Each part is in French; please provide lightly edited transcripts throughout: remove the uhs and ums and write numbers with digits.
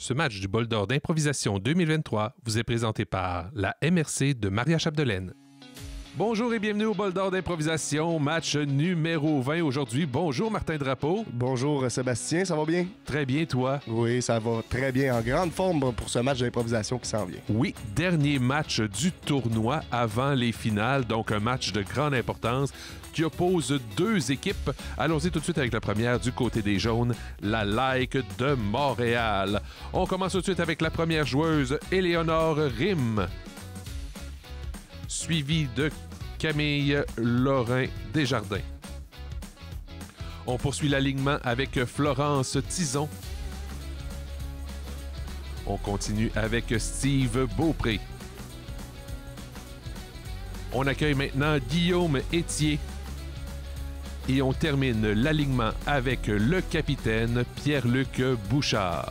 Ce match du Bol d'Or d'improvisation 2023 vous est présenté par la MRC de Maria-Chapdelaine. Bonjour et bienvenue au Bol d'Or d'improvisation, match numéro 20 aujourd'hui. Bonjour Martin Drapeau. Bonjour Sébastien, ça va bien? Très bien, toi? Oui, ça va très bien, en grande forme pour ce match d'improvisation qui s'en vient. Oui, dernier match du tournoi avant les finales, donc un match de grande importance qui oppose deux équipes. Allons-y tout de suite avec la première du côté des jaunes, la Like de Montréal. On commence tout de suite avec la première joueuse, Éléonore Rim, suivie de Camille Lorrain Desjardins. On poursuit l'alignement avec Florence Tison. On continue avec Steve Beaupré. On accueille maintenant Guillaume Étier. Et on termine l'alignement avec le capitaine Pierre-Luc Bouchard.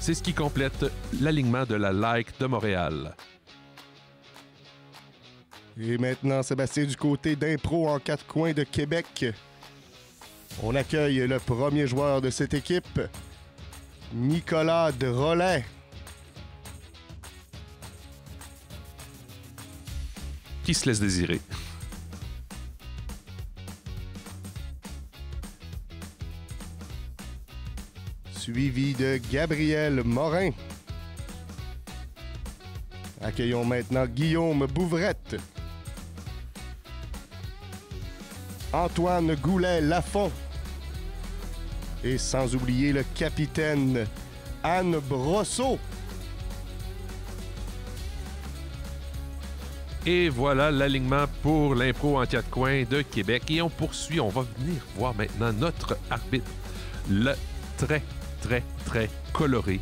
C'est ce qui complète l'alignement de la Like de Montréal. Et maintenant, Sébastien, du côté d'Impro en 4 coins de Québec, on accueille le premier joueur de cette équipe, Nicolas Drolin. Qui se laisse désirer. Suivi de Gabriel Morin. Accueillons maintenant Guillaume Bouvrette. Antoine Goulet-Lafont. Et sans oublier le capitaine Anne Brosseau. Et voilà l'alignement pour l'impro en 4 coins de Québec. Et on poursuit, on va venir voir maintenant notre arbitre, le très coloré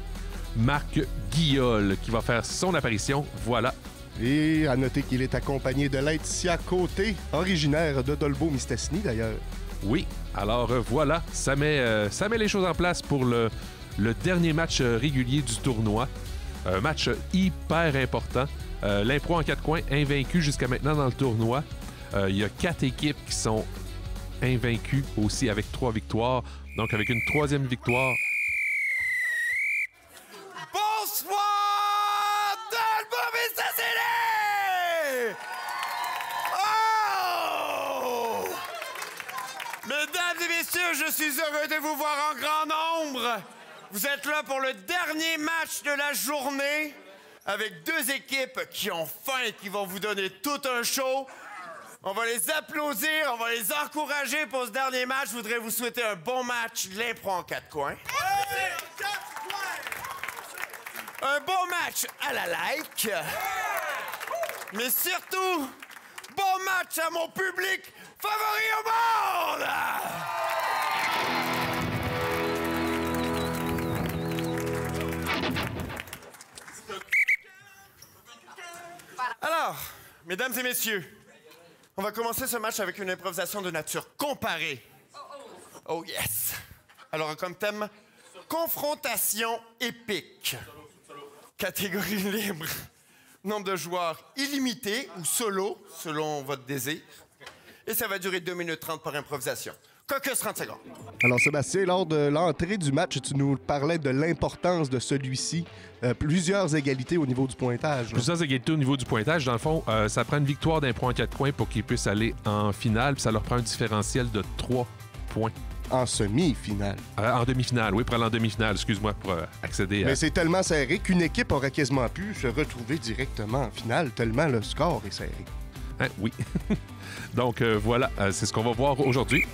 Marc Guillol, qui va faire son apparition. Voilà. Et à noter qu'il est accompagné de Laetitia Côté, originaire de Dolbeau-Mistassini d'ailleurs. Oui, alors voilà, ça met les choses en place pour le dernier match régulier du tournoi. Un match hyper important. L'impro en 4 coins, invaincu jusqu'à maintenant dans le tournoi. Il y a 4 équipes qui sont invaincues aussi avec 3 victoires. Donc avec une 3e victoire. Bonsoir Dolbeau-Mistassini! Oh! Mesdames et messieurs, je suis heureux de vous voir en grand nombre. Vous êtes là pour le dernier match de la journée avec 2 équipes qui ont faim et qui vont vous donner tout un show. On va les applaudir, on va les encourager pour ce dernier match. Je voudrais vous souhaiter un bon match, l'impro en 4 coins. Un bon match à la Like. Mais surtout, bon match à mon public favori au monde! Alors, mesdames et messieurs, on va commencer ce match avec une improvisation de nature comparée. Oh yes! Alors, comme thème, confrontation épique. Catégorie libre. Nombre de joueurs illimité ou solo, selon votre désir. Et ça va durer 2 minutes 30 par improvisation. Caucus 30 secondes. Alors Sébastien, lors de l'entrée du match, tu nous parlais de l'importance de celui-ci. Plusieurs égalités au niveau du pointage. Plusieurs égalités au niveau du pointage. Dans le fond, ça prend une victoire d'impro en 4 coins pour qu'ils puissent aller en finale. Puis ça leur prend un différentiel de 3 points. En semi-finale. En demi-finale, oui, pour aller en demi-finale, excuse-moi, pour accéder à... Mais c'est tellement serré qu'une équipe aurait quasiment pu se retrouver directement en finale, tellement le score est serré. Hein, oui. Donc voilà, c'est ce qu'on va voir aujourd'hui.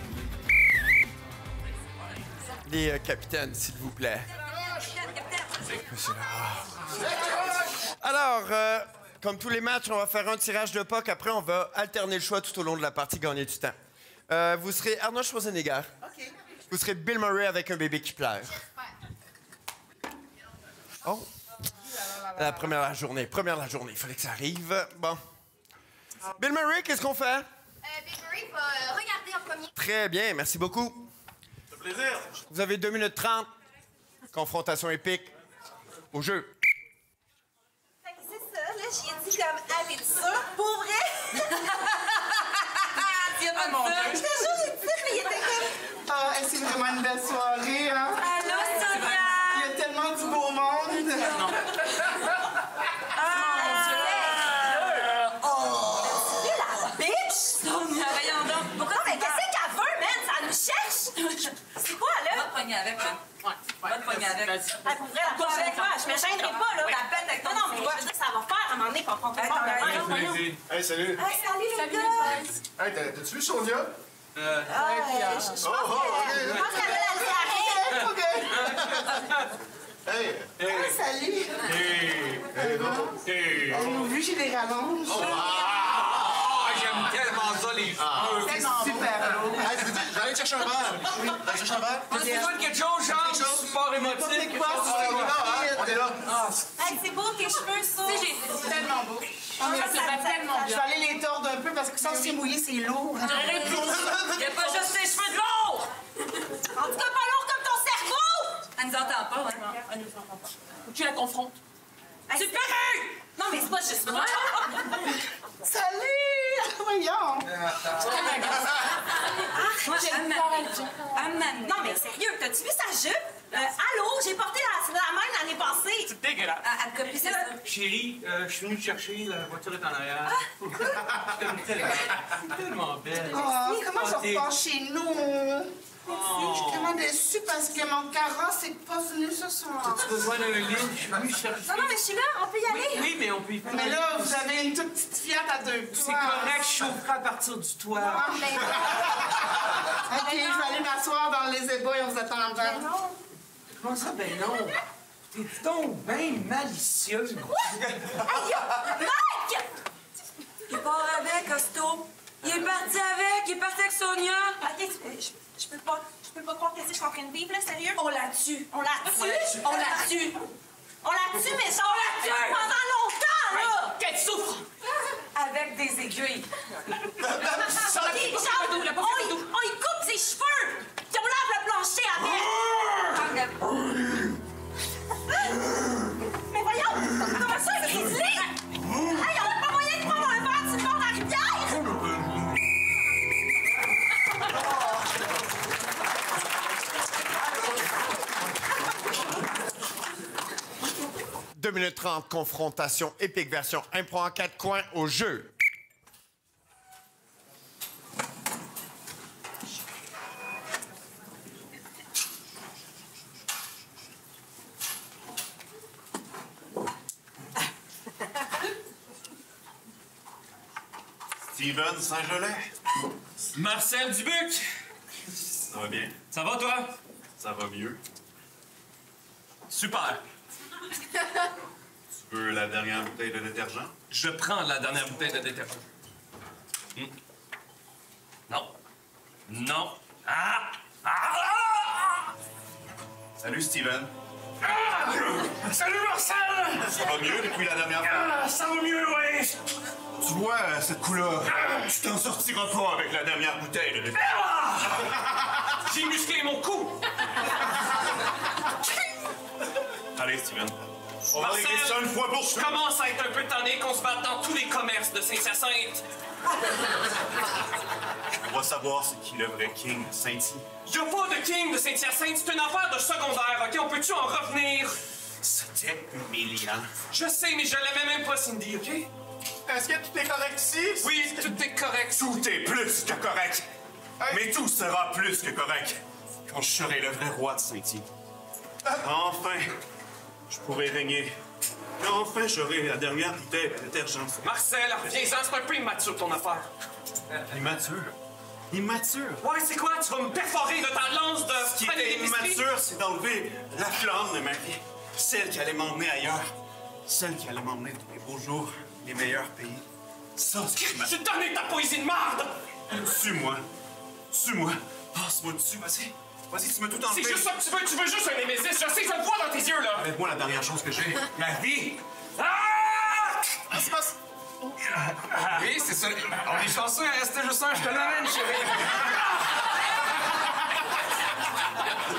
Les capitaines, s'il vous plaît. Alors, comme tous les matchs, on va faire un tirage de POC. Après, on va alterner le choix tout au long de la partie, gagner du temps. Vous serez Arnold Schwarzenegger. OK. Vous serez Bill Murray avec un bébé qui pleure. Oh. Première la journée, il fallait que ça arrive. Bon. Bill Murray, qu'est-ce qu'on fait? Bill Murray va regarder en premier. Très bien, merci beaucoup. Ça fait plaisir. Vous avez 2 minutes 30. Confrontation épique. Au jeu. Fait que c'est ça, là, j'y ai dit comme, ah, t'es sûr? Pour vrai? Tu as pas dit ça? Je te jure, j'ai dit ça, mais il était comme... Ah, c'est vraiment une belle soirée, hein? Allô, Sonia? Il y a qu'elle a dit. Ah, pour vrai, la prochaine fois, je me gênerai pas, là. La pète avec ton Non, mais je veux dire, ça va faire à un moment donné qu'on compte pas. Hey, salut! Salut, les gars! Hey, t'as-tu vu Sonia? Je pense qu'elle a la diarrhée. OK! Hey! Salut! On nous vu chez les rallonges. J'aime tellement ça, les cheveux. C'est super beau. Hey, j'allais chercher un verre! T'allais chercher un verre? Tu veux quelque chose, genre, support émotif? C'est quoi, On est là! Hey, c'est beau tes cheveux, ça. C'est tellement beau. Ça va tellement Je vais aller les tordre un peu parce que sans c'est mouillé, c'est lourd. Il n'y a pas juste tes cheveux de l'eau! En tout cas, pas lourd comme ton cerveau! Elle nous entend pas, hein? Elle nous entend pas. Faut que tu la confrontes. C'est perru! Non, mais c'est pas juste moi. Salut! Voyons! Moi, j'aime Non, mais sérieux, t'as-tu vu sa jupe? Allô, j'ai porté la même l'année passée. C'est dégueulasse. Elle copie ça. Chérie, je suis venu te chercher, la voiture est en arrière. Je t'aime tellement. C'est tellement belle. Oh, comment je repars chez nous? Je suis tellement déçue parce que mon carrosse n'est pas venu ce soir. Tu as besoin d'un lit? Je suis venu chercher. Non, mais je suis là, on peut y aller. Oui, mais on peut y faire. Mais là, vous avez une toute petite Fiat à 2 places. C'est correct, je chaufferai à partir du toit. Ah, ben, OK, je vais aller m'asseoir dans les ébats et on vous attend en bas. Comment ça, ben non? T'es donc bien malicieuse. Mike! Il part avec, Costo. Il est parti avec Sonia. OK, je peux pas croire que c'est que je suis en train de vivre, là, sérieux? On la tue. On la tue? On la tue. On la tue, mais genre, pendant longtemps, là! Qu'elle souffre! Avec des aiguilles. OK, genre, on y coupe ses cheveux! Puis on lave le plancher avec! Mais voyons! Comment ça, Grizzly? Hey, on a pas moyen de prendre un verre sur le bord de la rivière? 2 minutes 30, confrontation épique version impro en 4 coins au jeu. Steven Saint-Gelais. Marcel Dubuc! Ça va bien? Ça va, toi? Ça va mieux. Super. Tu veux la dernière bouteille de détergent? Je prends la dernière bouteille de détergent. Non. Non. Salut, Steven. Salut, Marcel! Ça va mieux depuis la dernière fois? Ça va mieux, oui! Tu vois, cette coup-là, tu t'en sortiras pas avec la dernière bouteille de détergent. J'ai musclé mon cou! Allez, Steven. On va Marcel, régler ça une fois pour je toutes. commence à être un peu tanné qu'on se batte dans tous les commerces de Saint-Hyacinthe. On va savoir c'est qui le vrai king de Saint-Hy. Y'a pas de king de Saint-Hyacinthe, c'est une affaire de secondaire, OK? On peut-tu en revenir? C'était humiliant. Je sais, mais je l'aimais même pas, Cindy, OK? Est-ce que tout est correct ici? Oui, tout est correct. Tout est plus que correct. Mais tout sera plus que correct quand je serai le vrai roi de Saint-Hy. Enfin, je pourrai régner. Et enfin, j'aurai la dernière bouteille de détergent. Marcel, reviens-en, c'est un peu immature ton affaire. Immature. Immature. Ouais, c'est quoi? Tu vas me perforer de ta lance de Ce qui panier était d'épicerie? immature, c'est d'enlever la flamme de ma vie. Celle qui allait m'emmener ailleurs. Celle qui allait m'emmener dans les beaux jours, les meilleurs pays. Ça, c'est Je te donne ta poésie de marde! Tue-moi. Tue-moi. Passe-moi dessus, vas-y. Vas-y, tu m'as tout enlevé. C'est juste ça que tu veux juste un némésis. Je sais, je le vois dans tes yeux, là! Arrête-moi la dernière chose que j'ai. Ma vie! Ah! Qu'est-ce qui se passe? Oui, c'est ça. On est chanceux à rester juste un, je te l'amène, chérie.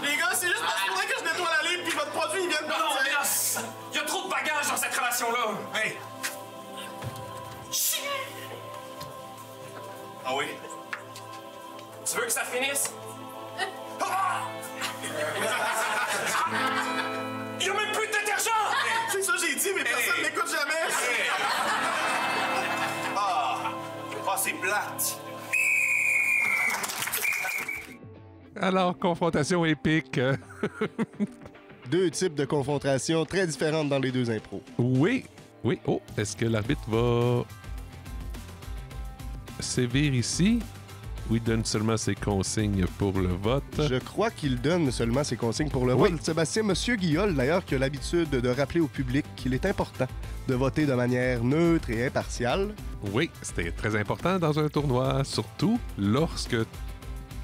Les gars, c'est juste parce qu'il faudrait que je nettoie la livre puis votre produit, il vient de Non, partir. mais là, il y a trop de bagages dans cette relation-là. Hey! Ah oui? Tu veux que ça finisse? Il y a même plus de détergent! C'est ça que j'ai dit, mais personne n'écoute jamais. Ah, c'est plate. Alors, confrontation épique. Deux types de confrontations très différentes dans les deux impros. Oui. Oh, est-ce que l'arbitre va sévir ici ou il donne seulement ses consignes pour le vote? Je crois qu'il donne seulement ses consignes pour le vote. Sébastien, Monsieur Guillol, d'ailleurs, qui a l'habitude de rappeler au public qu'il est important de voter de manière neutre et impartiale. Oui, c'était très important dans un tournoi, surtout lorsque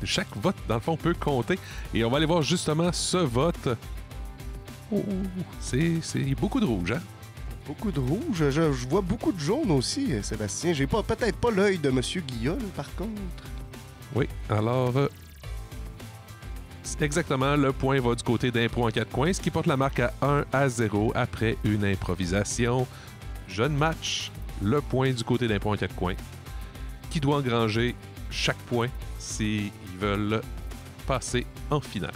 chaque vote, dans le fond, peut compter. Et on va aller voir justement ce vote. Oh, c'est beaucoup de rouge, hein? Beaucoup de rouge. Je vois beaucoup de jaune aussi, Sébastien. J'ai peut-être pas l'œil de Monsieur Guillol, par contre. Oui, alors... exactement, le point va du côté d'impro en 4 coins, ce qui porte la marque à 1-0 après une improvisation. Jeune match, le point du côté d'impro en 4 coins, qui doit engranger chaque point s'ils veulent passer en finale.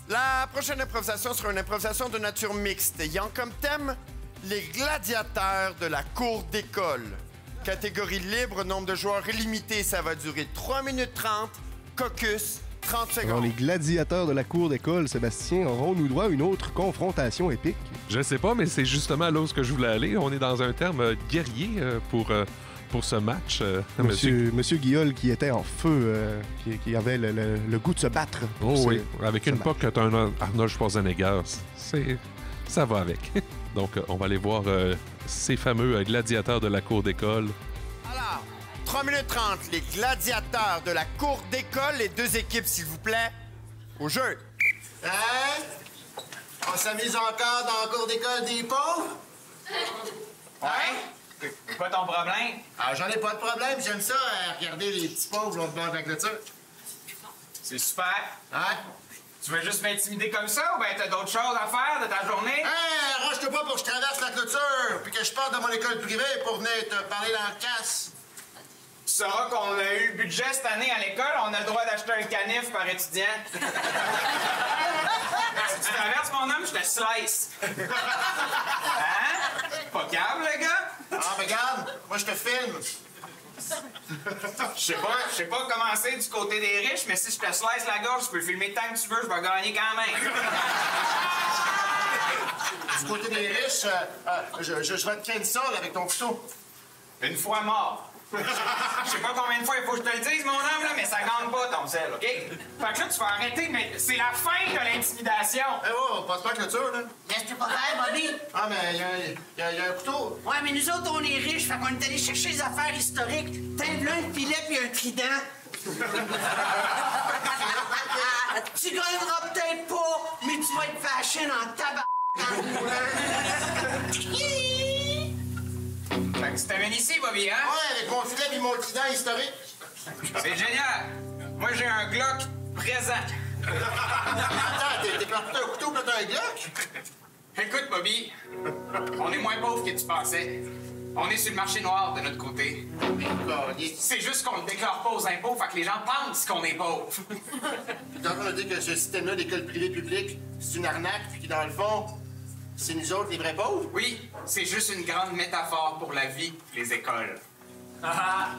La prochaine improvisation sera une improvisation de nature mixte, ayant comme thème les gladiateurs de la cour d'école. Catégorie libre, nombre de joueurs illimité, ça va durer 3 minutes 30, caucus, 30 secondes. Alors, les gladiateurs de la cour d'école, Sébastien, aurons-nous droit à une autre confrontation épique? Je sais pas, mais c'est justement là où je voulais aller. On est dans un terme guerrier pour ce match. Monsieur Guillol qui était en feu, qui avait le goût de se battre. Oh oui, avec une POC que un Arnold Schwarzenegger, ça va avec. Donc, on va aller voir ces fameux gladiateurs de la cour d'école. Alors, 3 minutes 30, les gladiateurs de la cour d'école, les deux équipes, s'il vous plaît, au jeu. Hein? On s'amuse encore dans la cour d'école des pauvres? Ouais? C'est quoi ton problème? Ah, j'en ai pas de problème. J'aime ça, regarder les petits pauvres l'autre bord de la clôture. C'est super. Hein? Tu veux juste m'intimider comme ça ou ben t'as d'autres choses à faire de ta journée? Hein? Arrange-toi pas pour que je traverse la clôture puis que je parte de mon école privée pour venir te parler dans le casse. Tu sauras qu'on a eu le budget cette année à l'école, on a le droit d'acheter un canif par étudiant. Si tu traverses mon homme, je te slice. Hein? Pas câble, le gars? Ah, ben regarde, moi je te filme. Je sais pas comment c'est du côté des riches, mais si je te slice la gorge, tu peux filmer tant que tu veux, je vais gagner quand même. Du côté des riches, je vais te canne ça là, avec ton couteau. Une fois mort. Je sais pas combien de fois il faut que je te le dise, mon homme, là, mais ça gagne pas ton sel, OK? Fait que là, tu vas arrêter, mais c'est la fin de l'intimidation. Eh oh, on passe pas la clôture, là. Laisse-toi pas faire, Bobby. Ah, mais il y a un couteau. Ouais, mais nous autres, on est riches, fait qu'on est allés chercher les affaires historiques. T'as là un filet puis un trident. Tu gagneras peut-être pas, mais tu vas être fashion en tabac. Fait que tu t'amènes ici, Bobby, hein? Ouais, avec mon filet et mon trident historique. C'est génial. Moi, j'ai un Glock présent. Attends, t'es planté un couteau, puis t'as un Glock? Écoute, Bobby, on est moins pauvres que tu pensais. On est sur le marché noir de notre côté. C'est juste qu'on ne le déclare pas aux impôts, fait que les gens pensent qu'on est pauvres. T'es en train de dire que ce système-là d'école privée publique, c'est une arnaque, puis que dans le fond, c'est nous autres les vrais pauvres? Oui, c'est juste une grande métaphore pour la vie, les écoles. Ah!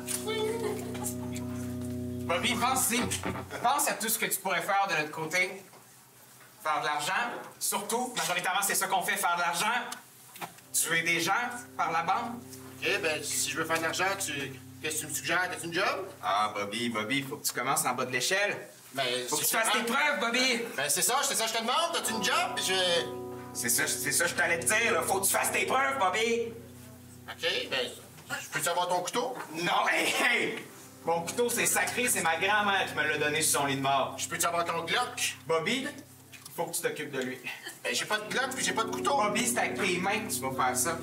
Bobby, pense-y. Pense à tout ce que tu pourrais faire de notre côté. Faire de l'argent, surtout, majoritairement, c'est ça qu'on fait, faire de l'argent. Tuer des gens par la bande. OK, ben, si je veux faire de l'argent, qu'est-ce que tu me suggères? T'as-tu une job? Ah, Bobby, faut que tu commences en bas de l'échelle. Ben, Faut que tu fasses tes preuves, Bobby. Ben, c'est ça, je te demande. T'as-tu une job? C'est ça, je t'allais te dire, là. Faut que tu fasses tes preuves, Bobby. OK, ben, je peux-tu avoir ton couteau? Non, hey! Mon couteau, c'est sacré, c'est ma grand-mère qui me l'a donné sur son lit de mort. Je peux-tu avoir ton Glock? Bobby, faut que tu t'occupes de lui. Ben, j'ai pas de Glock puis j'ai pas de couteau. Bobby, c'est avec tes mains que tu vas faire ça.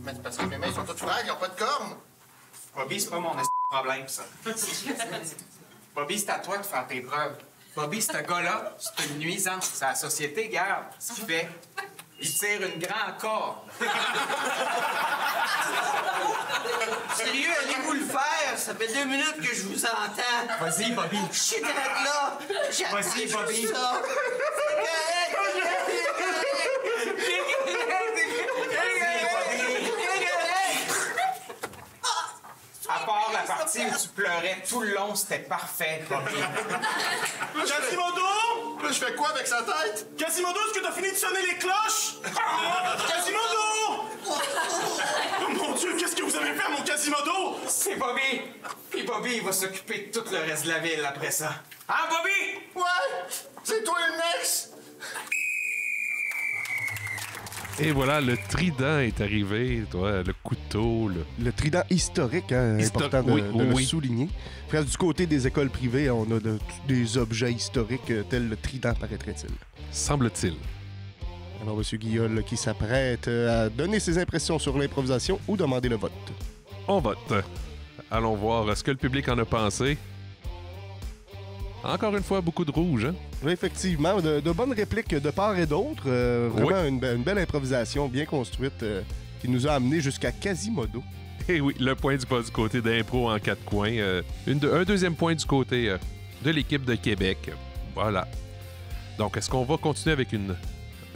Mais c'est parce que mes mains sont toutes frêles, ils ont pas de cornes. Bobby, c'est pas mon problème, ça. Bobby, c'est à toi de faire tes preuves. Bobby, ce gars-là, c'est une nuisance. C'est la société, regarde ce qu'il fait. Il tire une grande corde. Sérieux, allez-vous le faire? Ça fait 2 minutes que je vous entends. Vas-y, Bobby. Je suis là. Vas-y, Bobby. Ça. À part la partie tu pleurais tout le long, c'était parfait, Bobby. Quasimodo! Là, je fais quoi avec sa tête? Quasimodo, est-ce que t'as fini de sonner les cloches? Quasimodo! Oh mon Dieu, qu'est-ce que vous avez fait à mon Quasimodo? C'est Bobby. Puis Bobby, il va s'occuper de tout le reste de la ville après ça. Hein, Bobby? Ouais! C'est toi le next! Et voilà, le trident est arrivé, toi, le couteau, Le trident historique, hein, important de le souligner. Frère, du côté des écoles privées, on a des objets historiques tels le trident, paraîtrait-il. Semble-t-il. Alors, M. Guillaume qui s'apprête à donner ses impressions sur l'improvisation ou demander le vote. On vote. Allons voir ce que le public en a pensé. Encore une fois, beaucoup de rouge, hein? Oui, effectivement, de bonnes répliques de part et d'autre. Vraiment une belle improvisation bien construite qui nous a amené jusqu'à Quasimodo. Et oui, le point du côté d'impro en 4 coins. Un deuxième point du côté de l'équipe de Québec. Voilà. Donc, est-ce qu'on va continuer avec une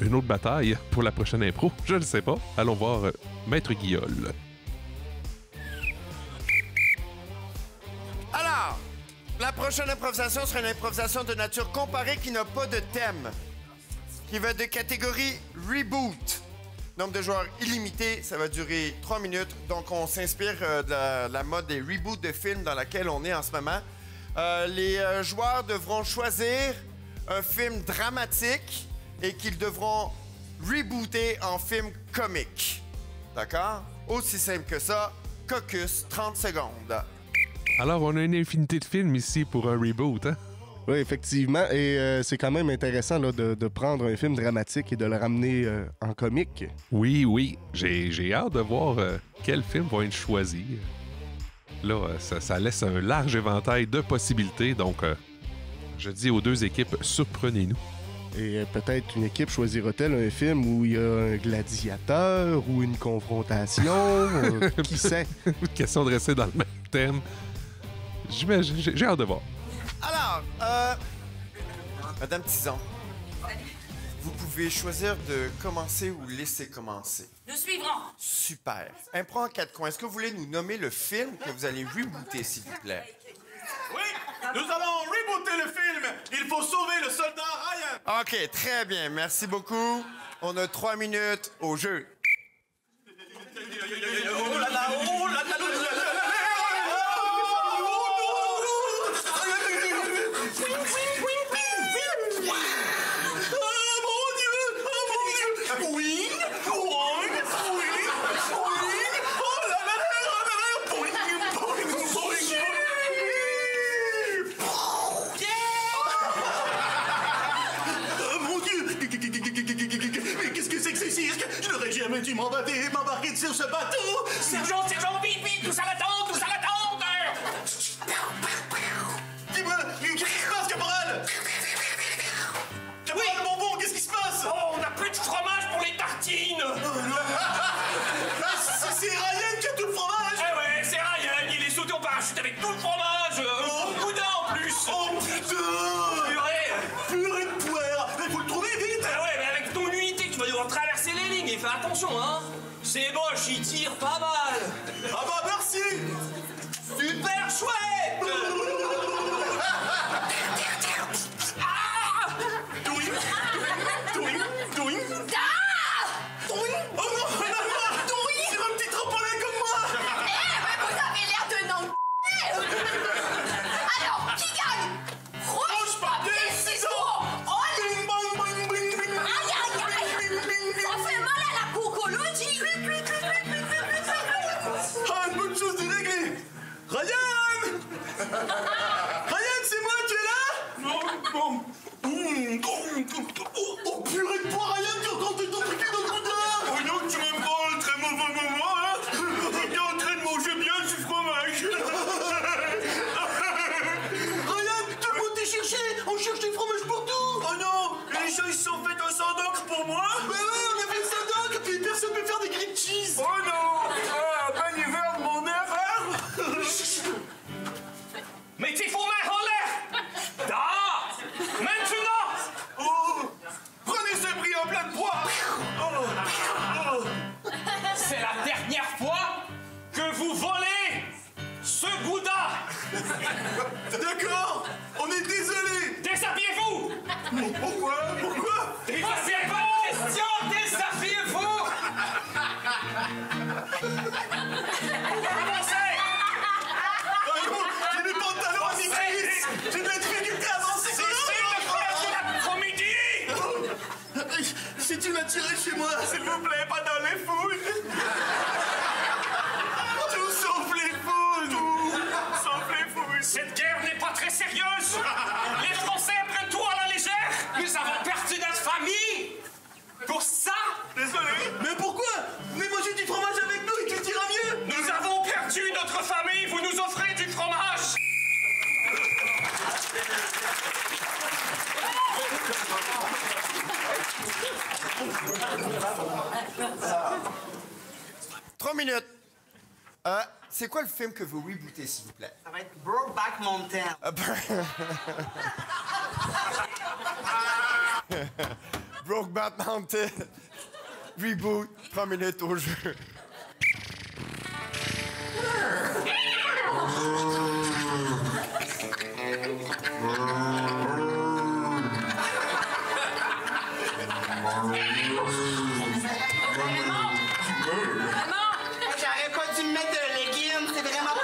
autre bataille pour la prochaine impro? Je ne sais pas. Allons voir Maître Guillaume. Alors, la prochaine improvisation sera une improvisation de nature comparée qui n'a pas de thème, qui va être de catégorie reboot. Nombre de joueurs illimité, ça va durer 3 minutes. Donc, on s'inspire de la mode des reboots de films dans laquelle on est en ce moment. Les joueurs devront choisir un film dramatique et qu'ils devront rebooter en film comique. D'accord? Aussi simple que ça. Caucus, 30 secondes. Alors, on a une infinité de films ici pour un reboot, hein? Oui, effectivement. Et c'est quand même intéressant là, de prendre un film dramatique et de le ramener en comique. Oui. J'ai hâte de voir quel film va être choisi. Là, ça laisse un large éventail de possibilités. Donc, je dis aux deux équipes, surprenez-nous. Et peut-être une équipe choisira-t-elle un film où il y a un gladiateur ou une confrontation? Qui sait? Question dressée dans le même thème. J'ai hâte de voir. Alors, Madame Tison, vous pouvez choisir de commencer ou laisser commencer. Nous suivrons. Super. Impro en 4 coins. Est-ce que vous voulez nous nommer le film que vous allez rebooter, s'il vous plaît? Oui, nous allons rebooter le film. Il faut sauver le soldat Ryan. OK, très bien. Merci beaucoup. On a 3 minutes au jeu. Oh là là, oh là là, oh là là. Jamais dû m'embarquer sur ce bateau! Sergent, vite, nous attendons! Dis-moi, qu'est-ce qui se passe, caporal? Caporal Bonbon, qu'est-ce qui se passe? Oh, on n'a plus de fromage pour les tartines! C'est Ryan qui a tout le fromage! Eh ouais, c'est Ryan, il est sauté en parachute avec tout le fromage! Au boudin en plus! Oh putain! Purée de poire! Mais faut le trouver vite! Ah ouais, mais avec ton unité, tu vas devoir traverser les lignes et fais attention, hein! C'est moche, il tire pas mal! Ah bah merci! Super chouette! Douing! Oh non! C'est un petit trampolin comme moi! Vous avez l'air de non. Alors, qui gagne? Roche, papier, ciseaux! Bing, bang, bang, bing, bing. Aïe! Ça fait mal à la cocologie! Ah, une bonne chose de réglée! Ryan! Ryan, c'est moi, tu es là? Non. Oh, purée de poire, Ryan, tu es en train de t'impliquer dans le boudin! Oh non, tu m'aimes pas un très mauvais moment, hein? T'es en train de manger bien ce fromage! Ryan, tout le monde t'a cherché! On cherche des fromages pour tout! Oh non! Les gens, ils se sont fait un sandoc pour moi? Bah ouais, on a fait le sandoc, et puis personne peut faire des grilled cheese! Oh non! Ah, bon hiver, mon erreur! Mais tes fromages en l'air! Da! Maintenant! Oh! Prenez ce prix en pleine poire! C'est la dernière fois que vous volez ce gouda! D'accord, on est désolé. Déshabillez-vous! Pourquoi? Déshabillez-vous! Question, déshabillez-vous! Avancez! J'ai des pantalons à mi-cuisse. J'ai de la difficulté à avancer. C'est le frère de l'après-midi! Si tu l'as tiré chez moi, s'il vous plaît, pas dans les fouilles. Tout sauf les fouilles. Tout sauf les fouilles. Cette guerre n'est pas très sérieuse! Les Français prennent tout à la légère! Nous avons perdu notre famille! Pour ça! Désolé. Mais pourquoi? Mais moi j'ai du fromage avec nous et tu tiras mieux. Nous avons perdu notre famille! Vous nous offrez du fromage! Trois minutes. C'est quoi le film que vous rebootez, s'il vous plaît? Ça va être Brokeback Mountain. Brokeback Mountain. Reboot. 3 minutes au jeu. J'aurais pas dû me mettre de leggings, c'est vraiment pas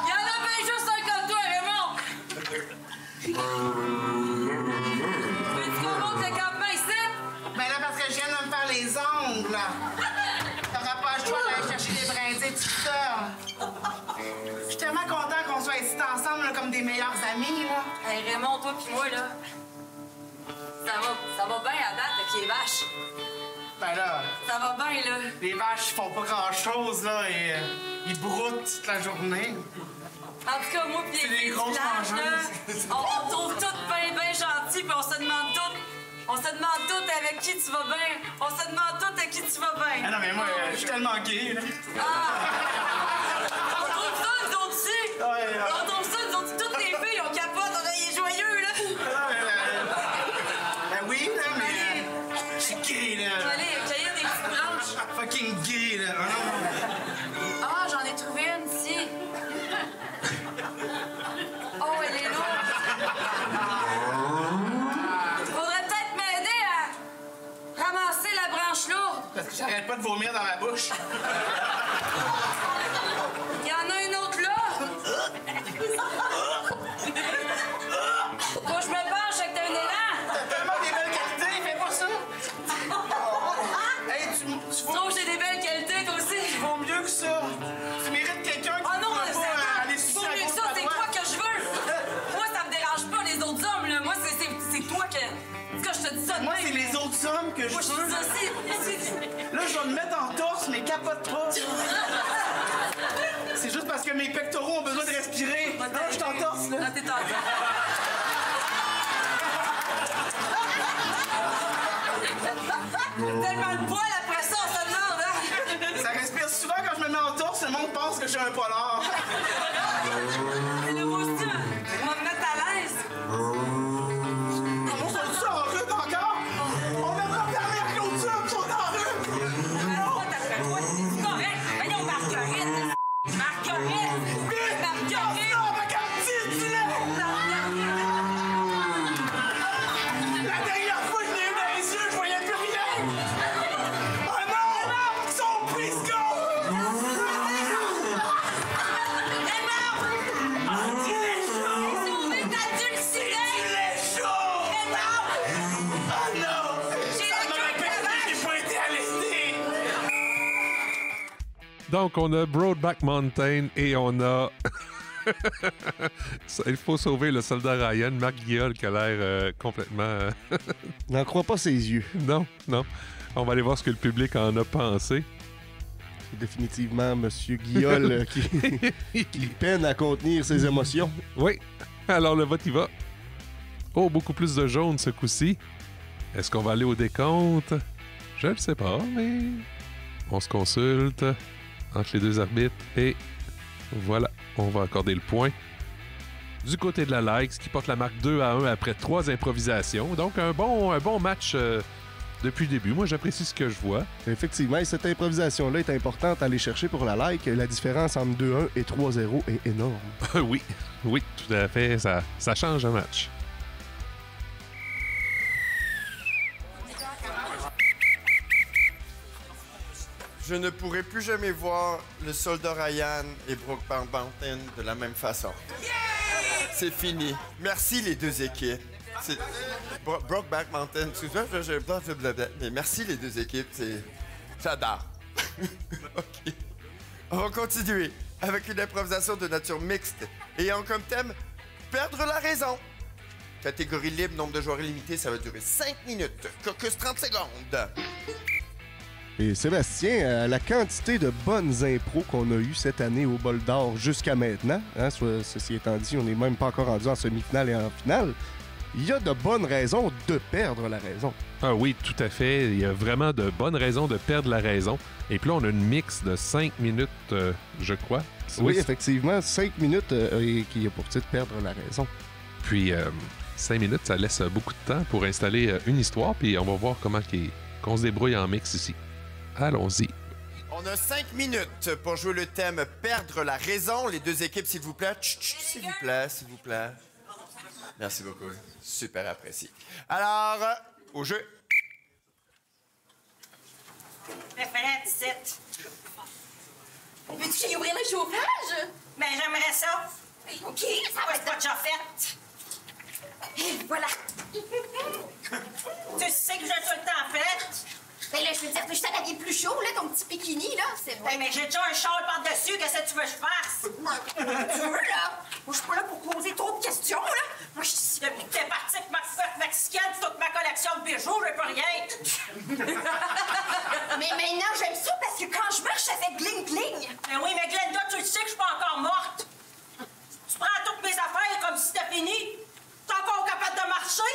Il y en a bien juste un comme toi, Raymond! Veux-tu qu'on monte le campement ici? Ben là, parce que je viens de me faire les ongles. T'auras pas le choix d'aller chercher des brindilles, tout ça. Je suis tellement content qu'on soit ici ensemble, là, comme des meilleurs amis, là. Hey, Raymond, toi pis moi, là, ça va bien à date avec les vaches. Ben là, Ça va bien, là. les vaches ils font pas grand-chose, là, et ils broutent toute la journée. En tout cas, moi pis C'est les des filles du grosses village, là, mangeuses. on trouve toutes bien gentils, pis on se demande toutes avec qui tu vas bien. On se demande toutes à qui tu vas bien. Ah non, mais moi, je suis tellement gay, là. On trouve ça, nous autres aussi. Ouais. On trouve ça, nous autres, toutes les filles, on capote, on est joyeux, là. Ben oui, là, mais je suis gay, là. Allez, cueillir des petites branches. Fucking gay, là. Ah, j'en ai trouvé une ici. Oh, elle est lourde. Faudrait peut-être m'aider à ramasser la branche lourde. Parce que j'arrête pas de vomir dans ma bouche. Il y en a une autre là. Faut que je me penche avec un élan. T'as tellement des belles qualités, fais pas ça. Hey, tu Je trouve que j'ai des belles qualités, toi aussi. vaux mieux que ça. Tu mérites quelqu'un qui Oh non, pourra c'est pas aller pas sucer à mieux que gauche ça, à c'est droite. toi que je veux. Moi, ça me dérange pas, les autres hommes, là. Moi, c'est toi que... En tout cas, je te dis ça de Moi, même. c'est les autres hommes que je Moi, je veux. dis ça aussi. Là, je vais me mettre en torse, mais capote pas. C'est juste parce que mes pectoraux ont besoin de respirer. Non, je t'entorse, là. Ah, t'es en tellement de poils après ça, on se demande, hein? Ça respire souvent quand je me mets en torse, le monde pense que je suis un polar. Mais là, moi aussi, on va me mettre à l'aise. On fait ça en route encore? On a pas permis à clôture, ils sont en route! Alors, toi, t'as fait quoi? C'est correct. Voyons, Marguerite. Marguerite! Marguerite! Non, ma carte, dis-le! La dernière fois que je l'ai eu dans les yeux, je voyais plus rien! Oh non! Son brisco! Sauvé ta dulcinée! Il est chaud! Raymond! Oh non! J'ai Ça la me queue rappelle que cravate! j'ai pas été arrêté! Donc, on a Brokeback Mountain et on a... Il faut sauver le soldat Ryan, Marc Guiol, qui a l'air complètement... N'en crois pas ses yeux. Non. On va aller voir ce que le public en a pensé. Définitivement, Monsieur Guiol qui peine à contenir ses émotions. Oui. Alors, le vote y va. Oh, beaucoup plus de jaune ce coup-ci. Est-ce qu'on va aller au décompte? Je ne sais pas, mais... On se consulte entre les deux arbitres et voilà, on va accorder le point. Du côté de la Likes, qui porte la marque 2-1 après 3 improvisations. Donc, un bon match depuis le début. Moi, j'apprécie ce que je vois. Effectivement, et cette improvisation-là est importante à aller chercher pour la like. La différence entre 2-1 et 3-0 est énorme. Oui, tout à fait. Ça change un match. Je ne pourrai plus jamais voir le soldat Ryan et Brokeback Mountain de la même façon. C'est fini. Merci les deux équipes. Brokeback Mountain, excuse-moi, mais merci les deux équipes, j'adore. OK. On va continuer avec une improvisation de nature mixte ayant comme thème perdre la raison. Catégorie libre, nombre de joueurs illimité, ça va durer 5 minutes. Caucus 30 secondes. Et Sébastien, la quantité de bonnes impros qu'on a eues cette année au Bol d'Or jusqu'à maintenant, hein, ceci étant dit, on n'est même pas encore rendu en semi-finale et en finale, il y a de bonnes raisons de perdre la raison. Ah oui, tout à fait. Il y a vraiment de bonnes raisons de perdre la raison. Et puis là, on a une mix de 5 minutes, je crois. Oui, effectivement, 5 minutes qui a pour titre perdre la raison. Puis 5 minutes, ça laisse beaucoup de temps pour installer une histoire, puis on va voir comment qu'on se débrouille en mix ici. Allons-y. On a 5 minutes pour jouer le thème perdre la raison. Les deux équipes, s'il vous plaît. S'il vous plaît, s'il vous plaît. Merci beaucoup. Super apprécié. Alors, au jeu. Fred, c'est. Veux-tu ouvrir le chauffage? Ben, j'aimerais ça. OK, ça va C'est être pas déjà fait. Et voilà. Tu sais que j'ai tout le temps fait. Mais là, je veux dire, tu t'en habillé plus chaud, là, ton petit bikini, là. C'est Ouais, mais j'ai déjà un châle par-dessus. Qu'est-ce que tu veux que je fasse? Tu veux, là? Moi, je suis pas là pour poser trop de questions, là. Moi, je suis... Depuis que t'es parti avec ma fête mexicaine, toute ma collection de bijoux, j'ai plus rien. Mais maintenant, j'aime ça parce que quand je marche, ça fait gling-gling. Mais oui, mais Glenda, tu le sais que je suis pas encore morte. Tu prends toutes mes affaires comme si c'était fini. T'es encore capable de marcher?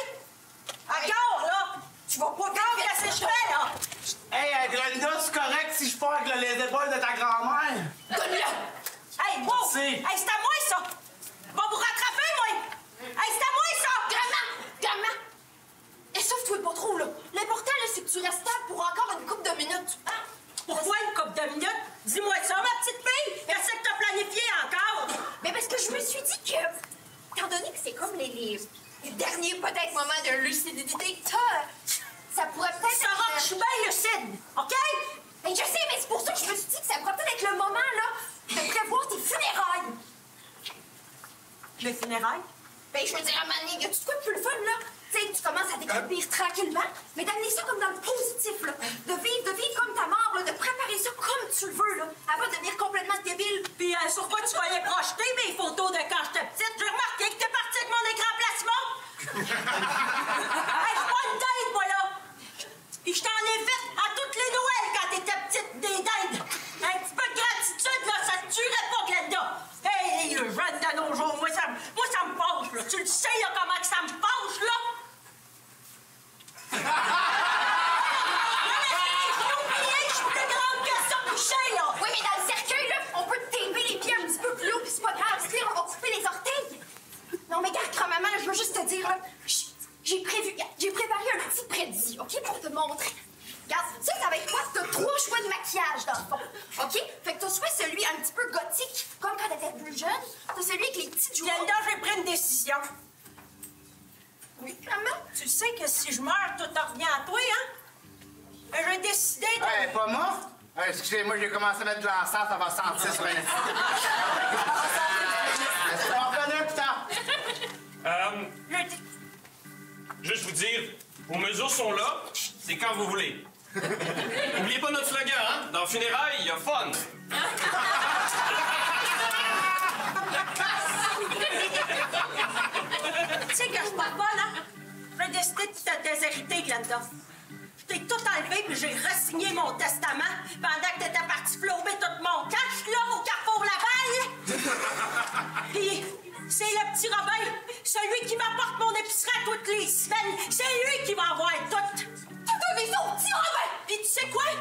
Encore, là? Tu vas pas encore qu'est-ce que je fais, là? Hey, Glenda, c'est correct si je pars avec les épaules de ta grand-mère? Donne-le! Hey, wow! Merci. Hey, c'est à moi, ça! Va vous rattraper, moi! Hey, c'est à moi, ça! Gamin! Essouffle-toi pas trop, là. L'important, là, c'est que tu restes stable pour encore une couple de minutes. Hein? Pourquoi une couple de minutes? Dis-moi ça, ma petite fille! Qu'est-ce que t'as planifié encore? Mais parce que je me suis dit que, étant donné que c'est comme les derniers, peut-être, moments de lucidité, ça pourrait peut-être... Sarah, je suis bien lucide, OK? Ben, je sais, mais c'est pour ça que je me suis dit que ça pourrait peut-être être le moment, là, de prévoir tes funérailles. Les funérailles? Ben, je veux dire, à un moment donné, y a-tu de quoi de plus le fun, là? Tu sais, tu commences à décrépir tranquillement, mais d'amener ça comme dans le positif, là. De vivre comme ta mort, là, de préparer ça comme tu le veux, là, avant de devenir complètement débile. Puis sur quoi tu voyais projeter mes photos de quand j'étais petite? J'ai remarqué que t'es partie avec mon écran plasma! Hey, je suis pas une dinde, moi, là! Puis je t'en ai fait à toutes les Noëls quand t'étais petite, des dindes! Un petit peu de gratitude, là, ça te tuerait pas, Glenda! Hey, les jeunes de nos jours, moi, ça me fâche, là! Tu le sais, là, comment que ça me fâche, là? Oui, mais dans le cercueil, là, on peut te taper les pieds un petit peu plus haut, puis c'est pas grave. Tu sais, on va couper les orteils. Non, mais regarde, grand-maman, là, je veux juste te dire, là, j'ai préparé un petit prédit, OK, pour te montrer. Regarde, ça va être quoi? T'as 3 choix de maquillage, dans le fond, OK? Fait que t'as soit celui un petit peu gothique, comme quand t'étais plus jeune, t'as celui avec les petites joues. Glenda, j'ai pris une décision. Oui, maman? Tu sais que si je meurs, tout revient à toi, hein? J'ai décidé de... Hey, pas moi? Hey, excusez-moi, j'ai commencé à mettre de l'encens, ça va sentir sur un On va revenir plus tard. Juste vous dire, vos mesures sont là, c'est quand vous voulez. N'oubliez pas notre slogan, hein? Dans funérailles, il y a fun. Tu sais que je suis pas bonne, hein? J'ai décidé de te déshériter, Glenda. Je t'ai tout enlevé, puis j'ai re-signé mon testament pendant que t'étais parti flouber tout mon cash, là, au Carrefour Laval. Puis, c'est le petit Robin, celui qui m'apporte mon épicerie à toutes les semaines. C'est lui qui va avoir tout. T'as donné ça au petit Robin! Puis tu sais quoi?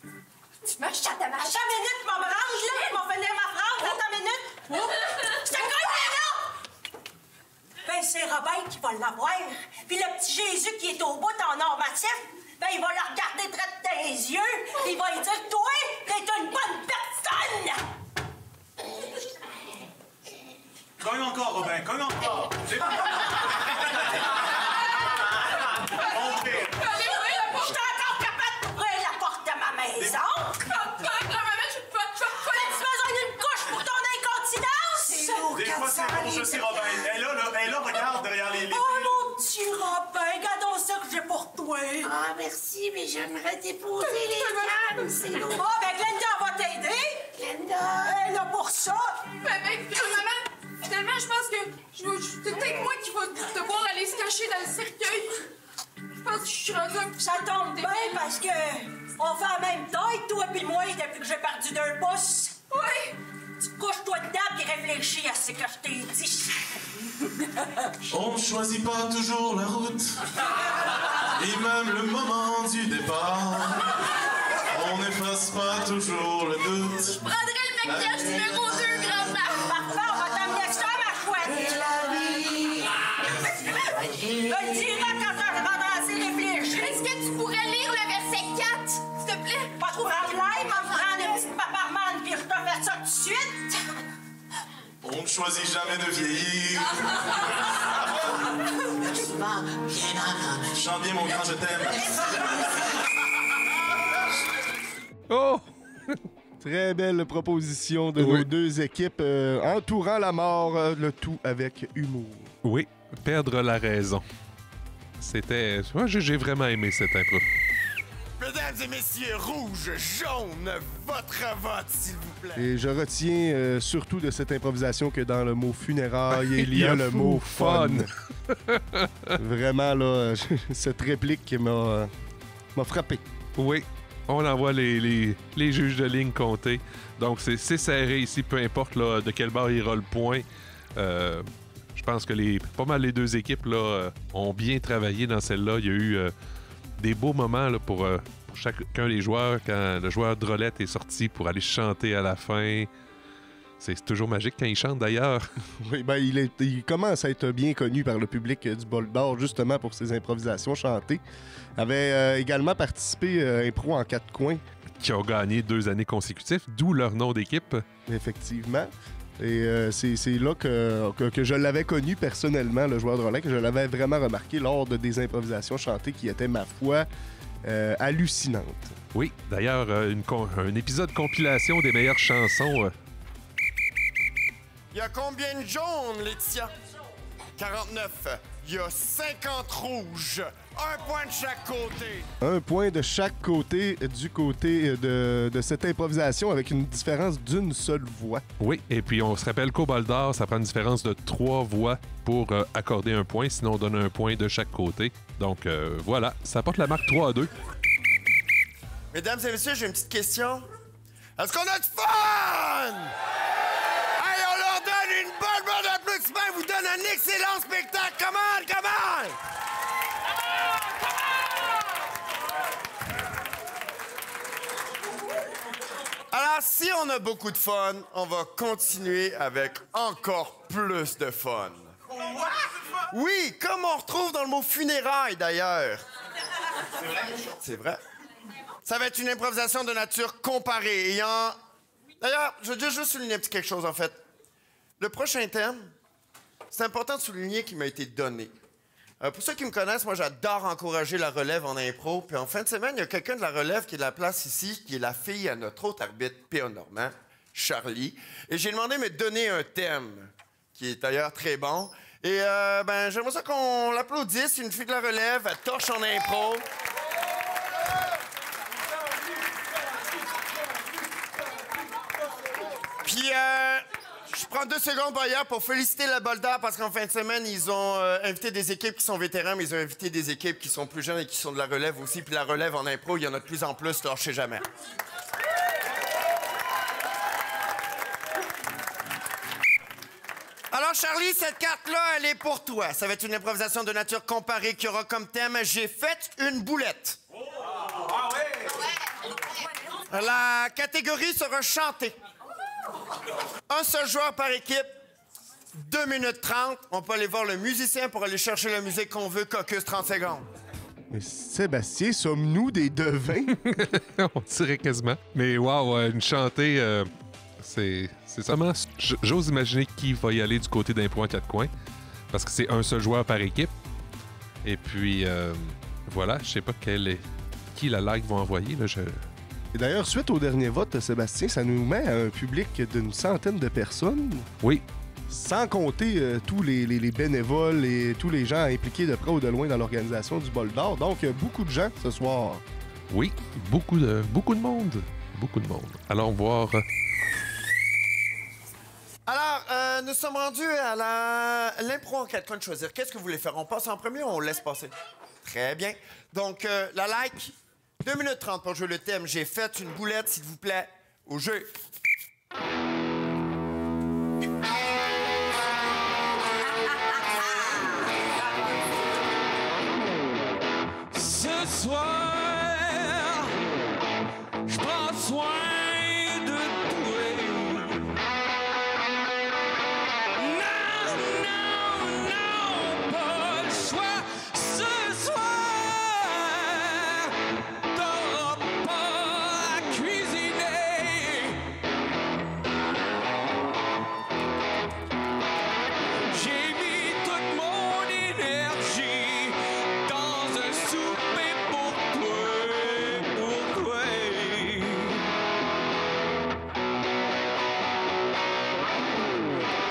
Tu me chattes à ma chatte. Attends une minute, je vais me range, là. Je vais finir ma phrase. Attends une minute. Je te connais, là! Ben, c'est Robin qui vas l'avoir. Puis le petit Jésus qui est au bout en or massif, ben il va le regarder droit dans les yeux, puis il va lui dire, toi, t'es une bonne personne! Cogne encore, Robin, cogne encore. Je suis encore capable d'ouvrir la porte de ma maison. As-tu besoin d'une couche pour ton incontinence? Des fois, c'est bon, je sais, Robin. Elle est là, regarde, derrière les... Oh, mon petit Robin, regardons ça que j'ai pour toi. Ah, merci, mais j'aimerais déposer les cannes, c'est lourd. Oh, ben Glenda va t'aider. Glenda! Elle est là pour ça. Maman, finalement, je pense que c'est peut-être moi qui va devoir aller se cacher dans le cercueil. Je pense que je suis rendue un Ça tombe bien parce que on fait la même taille, toi et moi, depuis que j'ai perdu 2 pouces. Oui. Tu te couches-toi dedans et réfléchis à ce que je t'ai dit. On ne choisit pas toujours la route, et même le moment du départ. On n'efface pas toujours le doute. Je prendrai le maquillage numéro 2, grand-mère. Parfait, on va t'amener ça, ma chouette. C'est la vie. Je le dirai quand je vais assez réfléchir. Est-ce que tu pourrais lire le verset 4, s'il te plaît? Pas trop problème, on va prendre une petite paparmane puis je te fais ça tout de suite. On ne choisit jamais de vieillir. Chante bien, mon grand, je t'aime. Oh! Très belle proposition de nos deux équipes entourant la mort, le tout avec humour. Oui, perdre la raison. C'était... Moi, j'ai vraiment aimé cette impro. Mesdames et messieurs, rouge, jaune, votre vote, s'il vous plaît. Et je retiens surtout de cette improvisation que dans le mot funérailles, il y a le mot fun. Vraiment, là, cette réplique m'a frappé. Oui, on envoie les juges de ligne compter. Donc, c'est serré ici, peu importe là, de quel bord ira le point. Je pense que pas mal les deux équipes là, ont bien travaillé dans celle-là. Il y a eu des beaux moments là, pour chacun des joueurs. Quand le joueur Drolette est sorti pour aller chanter à la fin. C'est toujours magique quand il chante, d'ailleurs. Oui, ben il commence à être bien connu par le public du Bol d'Or, justement pour ses improvisations chantées. Il avait également participé à Impro en 4 coins. Qui ont gagné 2 années consécutives, d'où leur nom d'équipe. Effectivement. Et c'est là que je l'avais connu personnellement, le joueur de relais, que je l'avais vraiment remarqué lors de des improvisations chantées qui étaient, ma foi, hallucinantes. Oui, d'ailleurs, un épisode compilation des meilleures chansons. Il y a combien de jaunes, Laetitia? 49. Il y a 50 rouges. 1 point de chaque côté. 1 point de chaque côté, du côté de cette improvisation, avec une différence d'une seule voix. Oui, et puis on se rappelle qu'au Bol d'Or, ça prend une différence de 3 voix pour accorder un point, sinon on donne un point de chaque côté. Donc voilà, ça porte la marque 3-2. Mesdames et messieurs, j'ai une petite question. Est-ce qu'on a du fun? Hey, on leur donne une bonne main d'applaudissement, ils vous donne un excellent spectacle. Come on, come on! Alors, si on a beaucoup de fun, on va continuer avec encore plus de fun. Oui, comme on retrouve dans le mot funérailles, d'ailleurs. C'est vrai? C'est vrai. Ça va être une improvisation de nature comparée. D'ailleurs, je veux juste souligner quelque chose, en fait. Le prochain thème, c'est important de souligner qu'il m'a été donné. Pour ceux qui me connaissent, moi, j'adore encourager la relève en impro. Puis en fin de semaine, il y a quelqu'un de la relève qui est de la place ici, qui est la fille à notre autre arbitre, P.A. Normand, Charlie. Et j'ai demandé de me donner un thème, qui est d'ailleurs très bon. Et j'aimerais ça qu'on l'applaudisse. Une fille de la relève, elle torche en impro. Puis, je prends 2 secondes d'ailleurs pour féliciter le Bol d'Or parce qu'en fin de semaine, ils ont invité des équipes qui sont vétérans, mais ils ont invité des équipes qui sont plus jeunes et qui sont de la relève aussi. Puis la relève en impro, il y en a de plus en plus, lâchez jamais. Alors, Charlie, cette carte-là, elle est pour toi. Ça va être une improvisation de nature comparée qui aura comme thème « J'ai fait une boulette ». Ah ouais! La catégorie sera chantée. Un seul joueur par équipe. 2 minutes 30, on peut aller voir le musicien pour aller chercher la musique qu'on veut, caucus 30 secondes. Mais Sébastien, sommes-nous des devins? On dirait quasiment. Mais wow, une chantée, c'est seulement... J'ose imaginer qui va y aller du côté d'impro en 4 coins, parce que c'est un seul joueur par équipe. Et puis, voilà, je sais pas qui la like va envoyer. Là, Et d'ailleurs, suite au dernier vote, Sébastien, ça nous met à un public d'une centaine de personnes. Oui. Sans compter tous les bénévoles et tous les gens impliqués de près ou de loin dans l'organisation du Bol d'Or. Donc, beaucoup de gens ce soir. Oui, beaucoup de monde. Beaucoup de monde. Allons voir... Alors, nous sommes rendus à l'impro en 4 coins de choisir. Qu'est-ce que vous voulez faire? On passe en premier ou on laisse passer? Très bien. Donc, la like, 2 minutes 30 pour jouer le thème. J'ai fait une boulette, s'il vous plaît, au jeu. Ce soir, je prends soin de toi. Non, non, non, pas le choix. Ce soir, t'auras pas à cuisiner. J'ai mis toute mon énergie dans un souper pour toi, pour toi.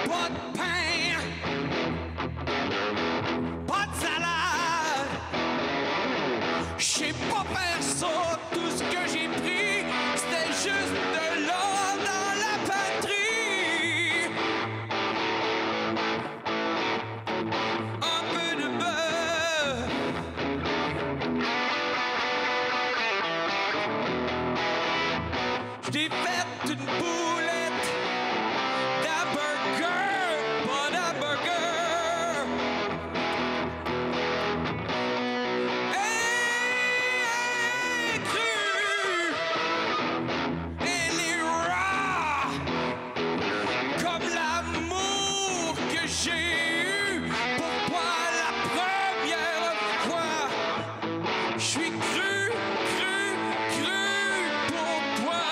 Pas de pain, pas de salade. J'ai pas faire ça, tout ce que j'ai pris, c'était juste de l'or dans la patrie. Un peu de beurre. J't'ai fait une boulette d'hamburger, pas d'hamburger. Hey, cru, elle est raw, comme l'amour que j'ai eu pour toi la première fois. J'suis cru, cru, cru pour toi.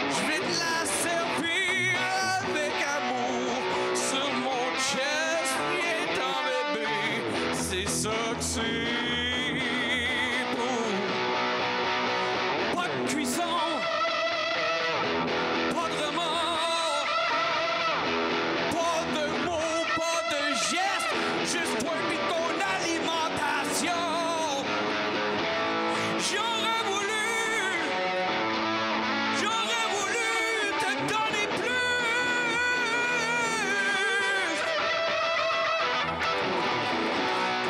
Je vais te la servir avec amour sur mon chest, viens t'en bébé, c'est ça que c'est beau. Pas de cuisson, pas de remords, pas de mots, pas de gestes, juste toi et ton alimentation. J'aurais voulu te donner plus.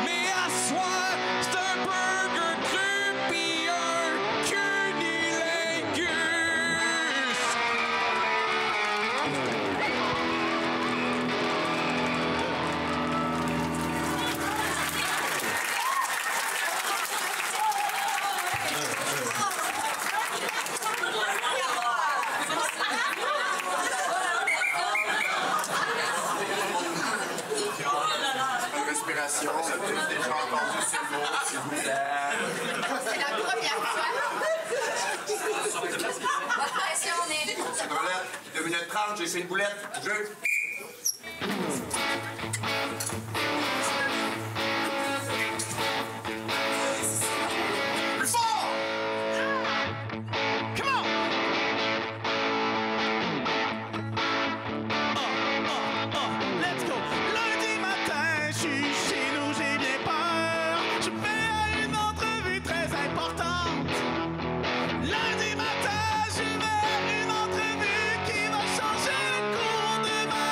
Mais à soir, c'est un burger cru pis un cunilingus. Respiration, on a tous déjà entendu ce mot, s'il vous plaît. C'est la première fois. Impressionné. Boulette, 2 minutes 30, j'ai fait une boulette. Jeu. Plus fort! Come on! Let's go! Lundi matin, je suis chez nous, j'ai bien peur. Je fais une entrevue très importante. Lundi matin, je vais une entrevue qui va changer le cours de ma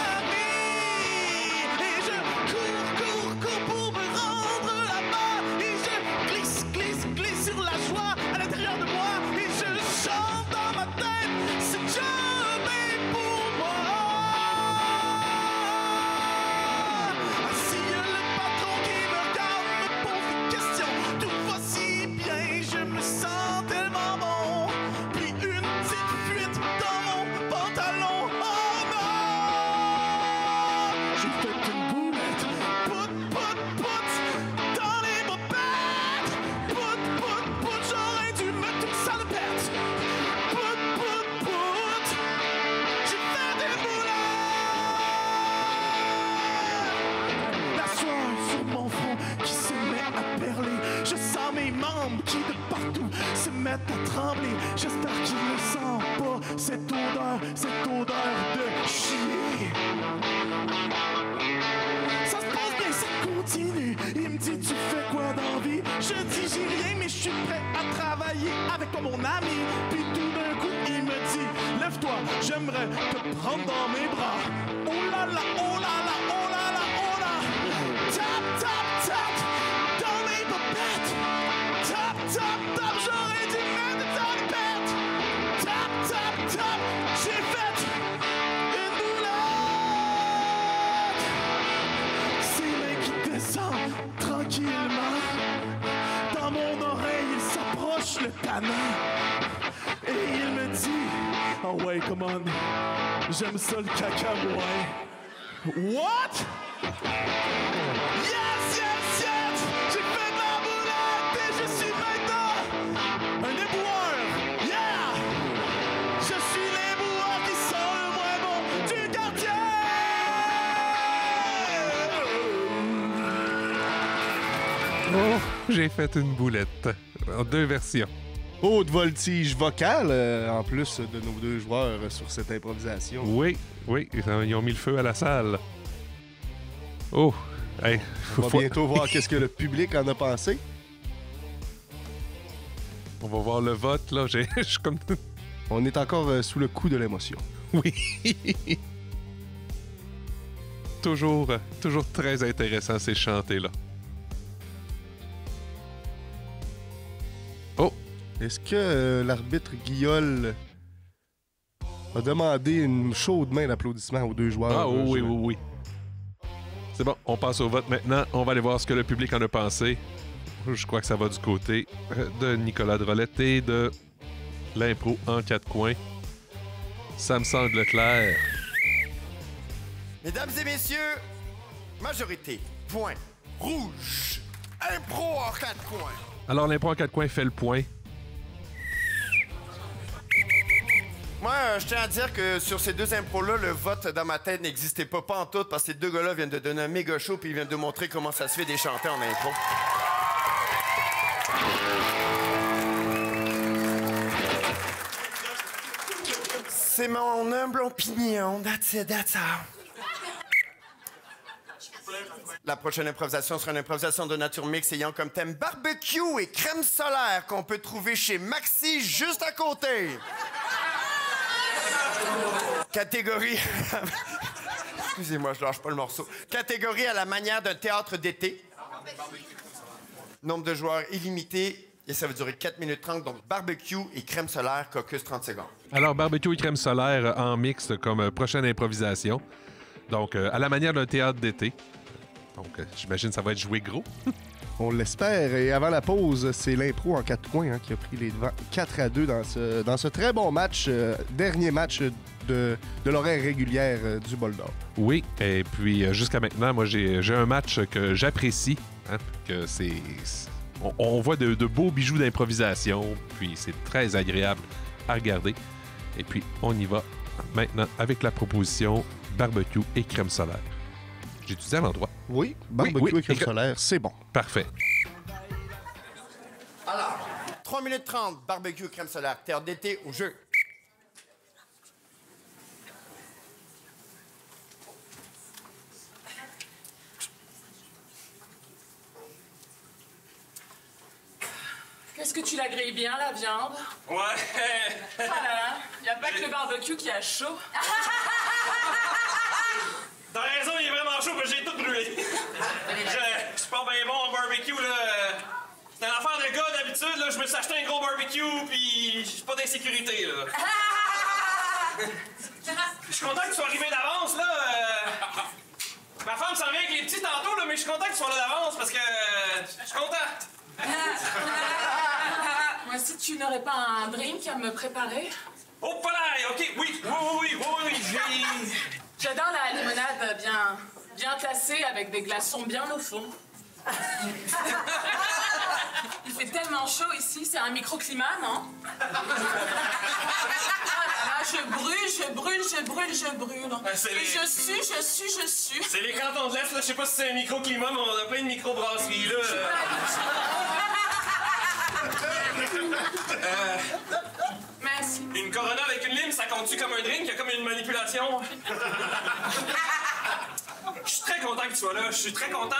j'ai fait une boulette. Pout, dans les bobettes. Pout, j'aurais dû mettre une sale perte. Pout, j'ai fait des boulettes. La sueur sur mon front qui se met à perler. Je sens mes membres qui de partout se mettent à trembler. J'espère qu'ils ne sentent pas cette odeur de chier. Ça se passe bien, ça continue. Il me dit, tu fais quoi dans la vie? Je dis, j'ai rien, mais je suis prêt à travailler avec toi, mon ami. Puis tout d'un coup, il me dit, lève-toi, j'aimerais te prendre dans mes bras. Oh là là, oh là là, oh là là, oh là. Tap, tap, tap, dans mes bobettes. Tap, tap, tap, j'aurais dû mettre dans les pertes. Tap, tap, tap, j'ai fait une boulette. Ses mains qui descendent tranquillement. Dans mon oreille, il s'approche le canon. Et il me dit, oh ouais, come on, j'aime ça le caca, ouais. What? Yes, yes, yes! J'ai fait de la boulette et je suis maintenant un éboueur! Yeah! Je suis l'éboueur qui sent le moins bon du quartier! Oh, j'ai fait une boulette. En 2 versions. Haute voltige vocale, en plus de nos 2 joueurs sur cette improvisation. Oui, ils ont mis le feu à la salle. Oh, hey, On va bientôt voir qu'est-ce que le public en a pensé. On va voir le vote, là. Je suis comme... On est encore sous le coup de l'émotion. Oui. toujours très intéressant, ces chantés-là. Oh! Est-ce que l'arbitre Guillol a demandé une chaude main d'applaudissement aux 2 joueurs? Ah oui. C'est bon, on passe au vote maintenant. On va aller voir ce que le public en a pensé. Je crois que ça va du côté de Nicolas Drolette et de l'impro en 4 coins. Ça me semble clair. Mesdames et messieurs, majorité, point, rouge, impro en 4 coins. Alors, l'impro en 4 coins fait le point. Moi, je tiens à dire que sur ces 2 impros-là, le vote dans ma tête n'existait pas en tout parce que ces 2 gars-là viennent de donner un méga show puis ils viennent de montrer comment ça se fait des chanter en impro. C'est mon humble opinion. That's it, that's all. La prochaine improvisation sera une improvisation de nature mixte ayant comme thème barbecue et crème solaire qu'on peut trouver chez Maxi juste à côté. Catégorie... Excusez-moi, je lâche pas le morceau. Catégorie à la manière d'un théâtre d'été. Nombre de joueurs illimité. Et ça va durer 4 minutes 30. Donc, barbecue et crème solaire, caucus 30 secondes. Alors, barbecue et crème solaire en mixte comme prochaine improvisation. Donc, à la manière d'un théâtre d'été. Donc, j'imagine que ça va être joué gros. On l'espère. Et avant la pause, c'est l'impro en 4 coins qui a pris les devants 4-2 dans ce très bon match, dernier match de l'horaire régulière du Bol d'Or. Oui, et puis jusqu'à maintenant, moi, j'ai un match que j'apprécie. Que c'est... On voit de beaux bijoux d'improvisation, puis c'est très agréable à regarder. Et puis, on y va maintenant avec la proposition barbecue et crème solaire. J'ai utilisé à l'endroit. Oui, barbecue et crème solaire, c'est bon. Parfait. Alors, 3 minutes 30, barbecue, crème solaire, terre d'été au jeu. Est-ce que tu la grilles bien, la viande? Ouais. Ah là là, y a pas que le barbecue qui a chaud. T'as raison, il est vraiment chaud, mais j'ai tout brûlé. Je suis pas bien bon en barbecue, là. C'est une affaire de gars, d'habitude, là. Je me suis acheté un gros barbecue, puis j'ai pas d'insécurité, là. Je suis content que tu sois arrivé d'avance, là. Ma femme s'en vient avec les petits tantôt, là, mais je suis content que tu sois là d'avance, parce que je suis content. Moi, si tu n'aurais pas un drink à me préparer? Oh, pas là! OK, oui, j'ai... J'adore la limonade bien Bien tassé avec des glaçons bien au fond. Il fait tellement chaud ici, c'est un microclimat, non? Ah là là, je brûle. Et je sue. C'est les cantons de l'Est, là. Je sais pas si c'est un microclimat, mais on a plein de microbrasseries, là. Merci. Une Corona avec une lime, ça compte-tu comme un drink? Il y a comme une manipulation. Je suis très content que tu sois là. Je suis très content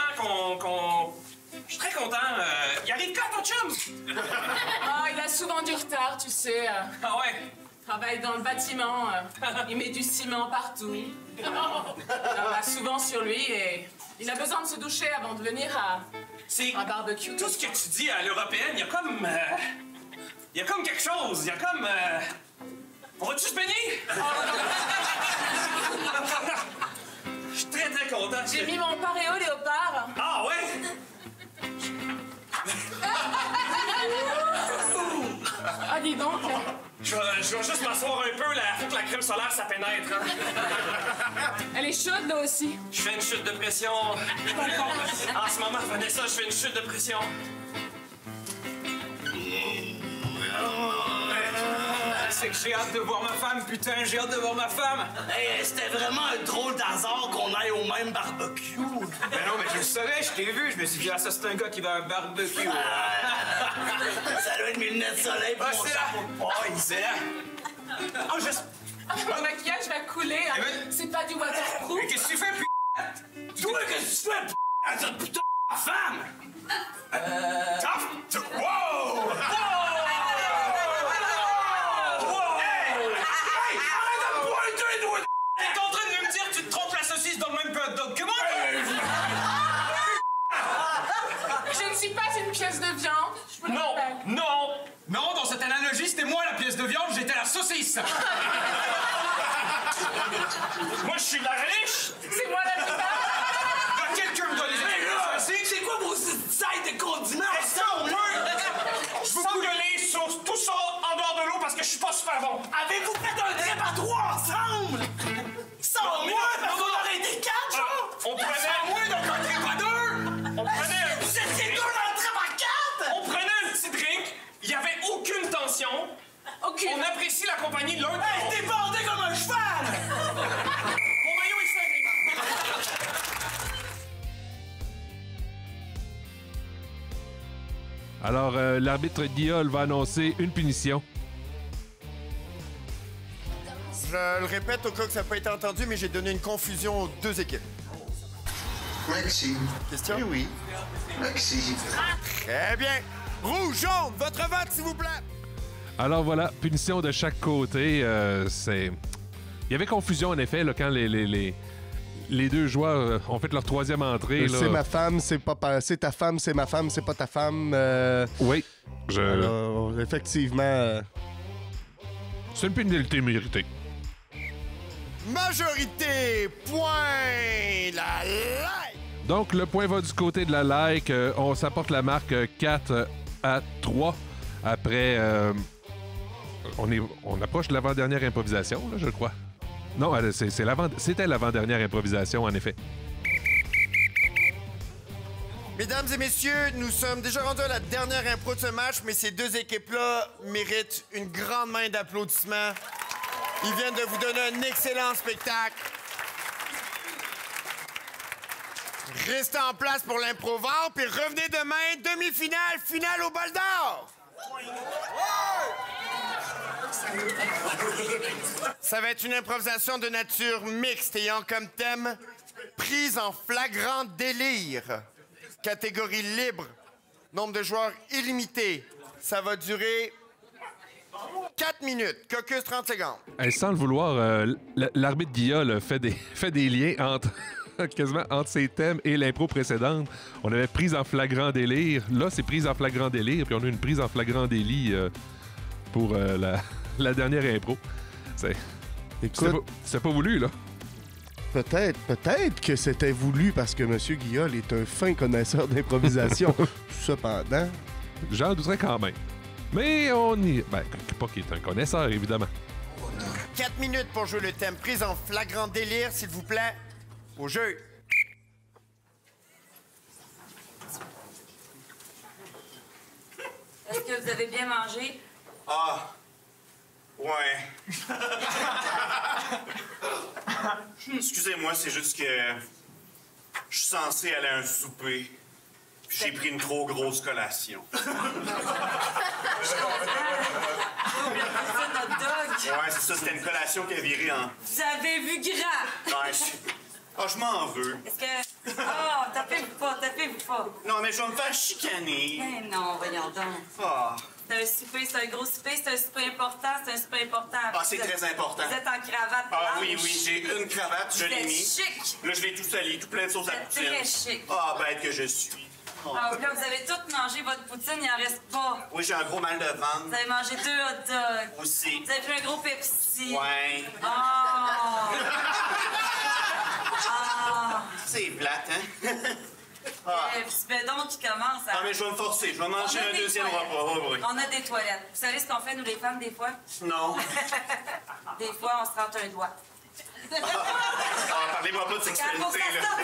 Je suis très content. Il arrive quand, ton chum? Ah, il a souvent du retard, tu sais. Ah ouais? Il travaille dans le bâtiment. Il met du ciment partout. Il en a souvent sur lui et il a besoin de se doucher avant de venir à un barbecue. Tout ce que tu dis à l'européenne, il y a comme... Il y a comme quelque chose. Il y a comme... On va-tu se baigner? Je suis très, très content. J'ai mis mon paréo léopard. Ah ouais? Ah, dis donc. Je vais juste m'asseoir un peu, là. Faut que la crème solaire, ça pénètre, hein. Elle est chaude, là aussi. Je fais une chute de pression. En ce moment, Vanessa, je fais une chute de pression. C'est que j'ai hâte de voir ma femme, putain, j'ai hâte de voir ma femme. Hey, c'était vraiment un drôle d'hasard qu'on aille au même barbecue. Ben non, mais je le savais, je t'ai vu, je me suis dit, ah, ça c'est un gars qui va à un barbecue. Ça doit être mes lunettes de soleil pour mon chapeau de paille. C'est là. Oh, Mon maquillage va couler, hein. C'est pas du waterproof. Mais qu'est-ce que tu fais, putain? Toi, qu'est-ce que tu fais, putain? Putain, femme! Wow! T'es en train de me dire que tu te trompes la saucisse dans le même hot dog que moi? Je ne suis pas une pièce de viande. Je vous le rappelle. Non, dans cette analogie, c'était moi la pièce de viande, j'étais la saucisse. Moi, je suis la riche. C'est moi la plupart. Va quelqu'un me donner des saucisses? C'est quoi vos sites de condiments? Est-ce qu'on peut s'engueuler sur tout ça en dehors de l'eau parce que je suis pas super bon? Avez-vous fait un trip à trois ensemble? Sans moi, parce qu'on aurait été quatre, genre? On prenait... Sans moi, donc un trip à deux? On prenait... Vous étiez deux dans le trip à quatre? On prenait un petit drink, il y avait aucune tension. Okay. On apprécie la compagnie de l'un. Hey, t'es bandé comme un cheval! Mon maillot est serré. Alors, l'arbitre Guillaume va annoncer une punition. Je le répète au cas que ça n'a pas été entendu, mais j'ai donné une confusion aux deux équipes. Merci. Question? Oui. Merci. Très bien. Rouge, jaune, votre vote, s'il vous plaît. Alors voilà, punition de chaque côté. C'est... Il y avait confusion, en effet, là, quand les deux joueurs ont fait leur troisième entrée. Là. C'est ma femme, c'est pas c'est ta femme, c'est ma femme, c'est pas ta femme. Oui. Alors, effectivement... C'est une pénalité méritée. Majorité, point, la like. Donc, le point va du côté de la like. On s'apporte la marque 4-3. Après, on approche de l'avant-dernière improvisation, là, je crois. Non, c'était l'avant-dernière improvisation, en effet. Mesdames et messieurs, nous sommes déjà rendus à la dernière impro de ce match, mais ces deux équipes-là méritent une grande main d'applaudissements. Ils viennent de vous donner un excellent spectacle. Restez en place pour l'impro-vent, puis revenez demain, demi-finale, finale au bol d'or! Ça va être une improvisation de nature mixte ayant comme thème prise en flagrant délire. Catégorie libre. Nombre de joueurs illimité. Ça va durer 4 minutes. Caucus 30 secondes. Sans le vouloir, l'arbitre Guillaume fait des liens entre... quasiment entre ces thèmes et l'impro précédente. On avait prise en flagrant délire. Là, c'est prise en flagrant délire. Puis on a une prise en flagrant délit pour la dernière impro. Écoute, c'est pas voulu, là. Peut-être que c'était voulu parce que M. Guillaume est un fin connaisseur d'improvisation. Cependant... J'en douterais quand même. Mais on y... Ben, pas qu'il est un connaisseur, évidemment. 4 minutes pour jouer le thème prise en flagrant délire, s'il vous plaît. Au jeu. Est-ce que vous avez bien mangé? Ah, ouais. Excusez-moi, c'est juste que je suis censé aller à un souper. Puis j'ai pris une trop grosse collation. Je notre dog. Ouais, c'est ça, c'était une collation qui a viré en... Vous avez vu grand. Ouais, je m'en veux. Est-ce que... Oh, tapez-vous pas. Non, mais je vais me faire chicaner. Eh non, voyons donc. Ah. C'est un souper, c'est un gros souper, c'est un souper important, c'est un souper important. Ah, c'est très important. Vous êtes en cravate Ah blanche. oui, j'ai une cravate, je l'ai mis. chic. Là, je l'ai tout sali, tout plein de sauce à poutine. Très chic. Ah, bête que je suis. Oh. Ah, là, vous avez tout mangé votre poutine, il en reste pas. Oui, j'ai un gros mal de ventre. Vous avez mangé 2 hot dogs. Aussi. Vous avez pris un gros Pepsi. Ouais. Oh! Ah! C'est plate, hein? Ah. Petit bédon qui commence à... Ah, mais je vais me forcer. Je vais manger un deuxième repas. Oui. On a des toilettes. Vous savez ce qu'on fait, nous, les femmes, des fois? Non. Des fois, on se rentre un doigt. Ah, parlez-moi pas de sexualité, là.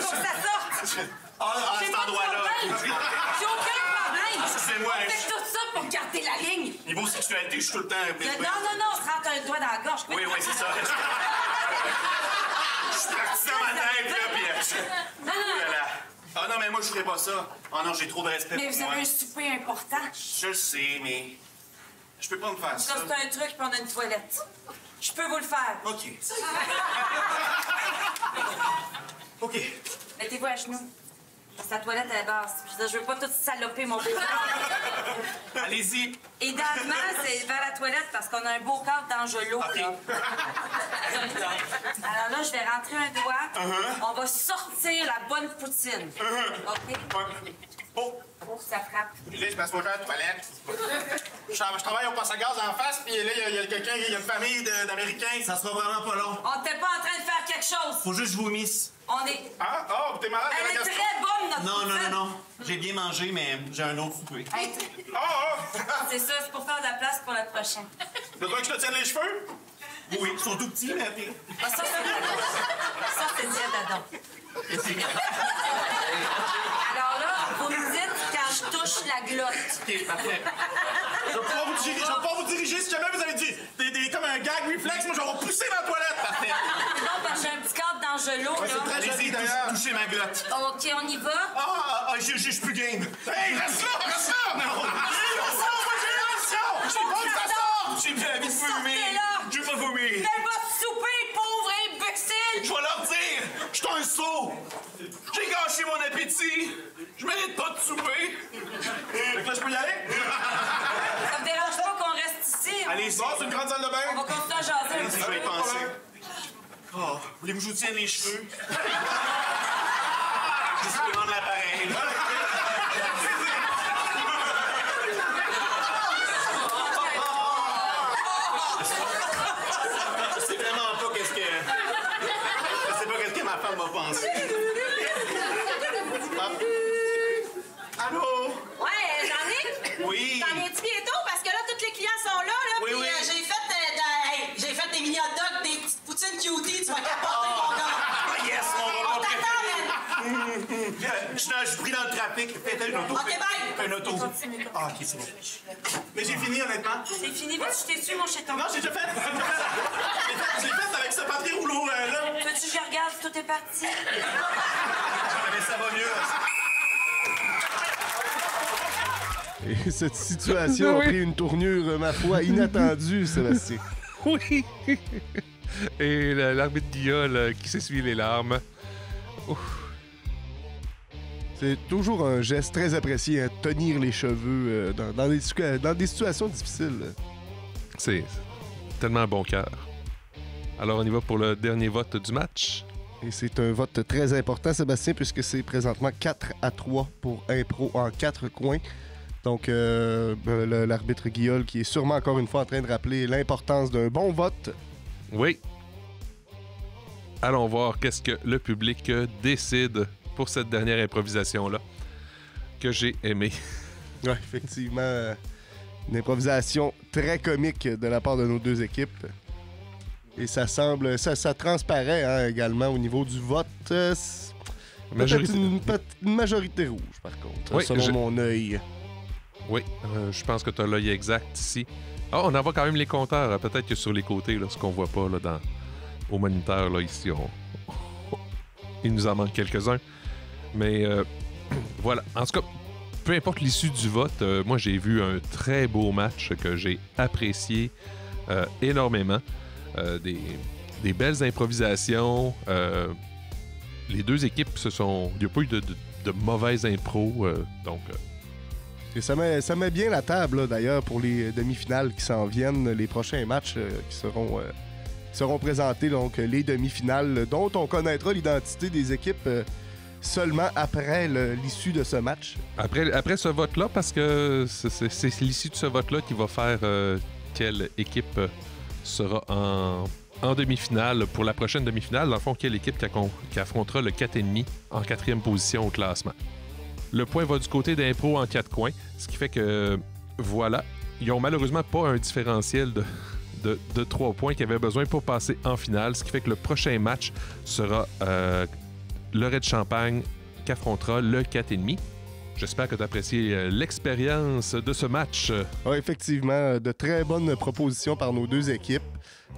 Faut que ça sorte! À cet endroit-là. J'ai aucun problème! Excusez-moi. On fait tout ça pour garder la ligne! Niveau sexualité, je suis tout le temps... Non, on se rentre un doigt dans la gorge. Oui, c'est ça. Je suis parti dans ma tête, là, puis... Ah non, mais moi, je ferais pas ça. Ah non, j'ai trop de respect Mais pour vous moi. avez un souper important. Je le sais, mais... Je peux pas me faire ça. Ça, c'est un truc, puis on a une toilette. Je peux vous le faire. OK. OK. Mettez-vous à genoux. Sa toilette est basse. Je veux pas tout saloper mon beau corps. Allez-y. Idéalement, c'est vers la toilette parce qu'on a un beau corps d'Angelo. OK. Alors là, je vais rentrer un doigt. On va sortir la bonne poutine. OK? Oh, ça frappe. Là, je passe mon temps à la toilette. Je travaille au poste à gaz en face, puis là, il y a quelqu'un, il y a une famille d'Américains. Ça sera vraiment pas long. On n'était pas en train de faire quelque chose. Faut juste que je vomisse. On est... Ah, oh, t'es malade? Elle est très bonne, notre poutine. Non. J'ai bien mangé, mais j'ai un autre souper. Hey, c'est ça, c'est pour faire de la place pour le prochain. Besoin que je te tienne les cheveux? Oui, ils sont tout petits, mais... Ah, ça, c'est diadadon. Alors là, vous me dites quand je touche la glotte. OK, parfait. Je vais pouvoir vous diriger si jamais vous avez comme un gag reflex. Moi, je vais vous pousser dans la toilette. Parfait. C'est bon, parce que j'ai un petit cadre d'Angelo, là. C'est très joli, d'ailleurs. Touchez ma glotte. OK, on y va? Je suis plus game. Hey, reste là! Non! J'ai pas que ça sorte! J'ai plus envie de fumer. Je veux pas vomir. Fais votre souper, pauvre imbécile! Je vais leur dire! Je suis un sot! J'ai gâché mon appétit! Je mérite pas de souper! Fait que là, je peux y aller? Ça me dérange pas qu'on reste ici. Allez-y. Bon, c'est une grande salle de bain. On va continuer à jaser un Allez-y, petit je vais y peu. penser. Oh, voulez-vous que je vous tienne les cheveux? Je suis rendre l'appareil. Je sais vraiment pas qu'est-ce que... Je sais pas qu'est-ce que ma femme va penser. Allô? Ouais, Jean-Nic? Oui. T'en viens-tu bientôt? Parce que là, tous les clients sont là, Oui, puis oui. j'ai fait des mini hot dogs, des petites poutines cuties, tu vas capoter, mon gars. Ah, yes, mon repas On t'attend, préféré. Je suis pris dans le trafic. Faites un auto. OK, bye. Un auto. Ah, OK, c'est bon. Mais j'ai fini, honnêtement. C'est fini, mais tu t'es su, mon chéton. Non, j'ai déjà fait. Je l'ai fait avec ce papier rouleau, là. Veux-tu que je regarde si tout est parti? Mais ça va mieux. Et cette situation a pris une tournure, ma foi, inattendue, Sébastien. Oui! Et l'arbitre Guillaume qui s'essuie les larmes. Ouf. C'est toujours un geste très apprécié, hein, tenir les cheveux dans des situations difficiles. C'est tellement un bon cœur. Alors, on y va pour le dernier vote du match. Et c'est un vote très important, Sébastien, puisque c'est présentement 4-3 pour Impro en 4 coins. Donc, l'arbitre Guillaume qui est sûrement encore une fois en train de rappeler l'importance d'un bon vote. Oui. Allons voir qu'est-ce que le public décide pour cette dernière improvisation-là, que j'ai aimée. Oui, effectivement, une improvisation très comique de la part de nos deux équipes. Et ça semble, ça transparaît hein, également au niveau du vote. Peut-être une majorité rouge, par contre, Oui, selon mon œil. Oui, je pense que tu as l'œil exact ici. Ah, on en voit quand même les compteurs. Peut-être que sur les côtés, là, ce qu'on voit pas là, au moniteur, là, ici, il nous en manque quelques-uns. Mais voilà. En tout cas, peu importe l'issue du vote, moi, j'ai vu un très beau match que j'ai apprécié énormément. Des belles improvisations. Les deux équipes il n'y a pas eu de mauvaises impros. Et ça met bien la table, là, d'ailleurs, pour les demi-finales qui s'en viennent, les prochains matchs qui seront présentés, donc les demi-finales, dont on connaîtra l'identité des équipes seulement après l'issue de ce match. Après ce vote-là, parce que c'est l'issue de ce vote-là qui va faire quelle équipe sera en demi-finale pour la prochaine demi-finale. Dans le fond, quelle équipe qui affrontera le 4,5 en 4e position au classement. Le point va du côté d'Impro en 4 coins, ce qui fait que, voilà, ils n'ont malheureusement pas un différentiel de 3 points qu'ils avaient besoin pour passer en finale, ce qui fait que le prochain match sera le Red Champagne qui affrontera le 4,5. J'espère que tu as apprécié l'expérience de ce match. Oui, effectivement, de très bonnes propositions par nos deux équipes.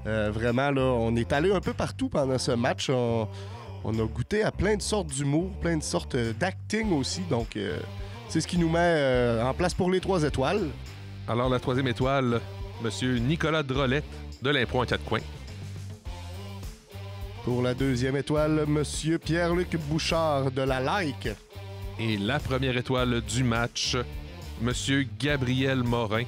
Vraiment, là, on est allé un peu partout pendant ce match. On a goûté à plein de sortes d'humour, plein de sortes d'acting aussi. Donc, c'est ce qui nous met en place pour les 3 étoiles. Alors, la 3e étoile, M. Nicolas Drolet de l'Impro en 4 coins. Pour la 2e étoile, M. Pierre-Luc Bouchard de la Like. Et la 1re étoile du match, M. Gabriel Morin.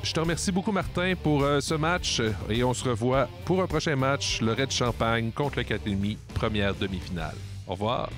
Je te remercie beaucoup, Martin, pour ce match. Et on se revoit pour un prochain match, le Red Champagne contre le 4,5, première demi-finale. Au revoir.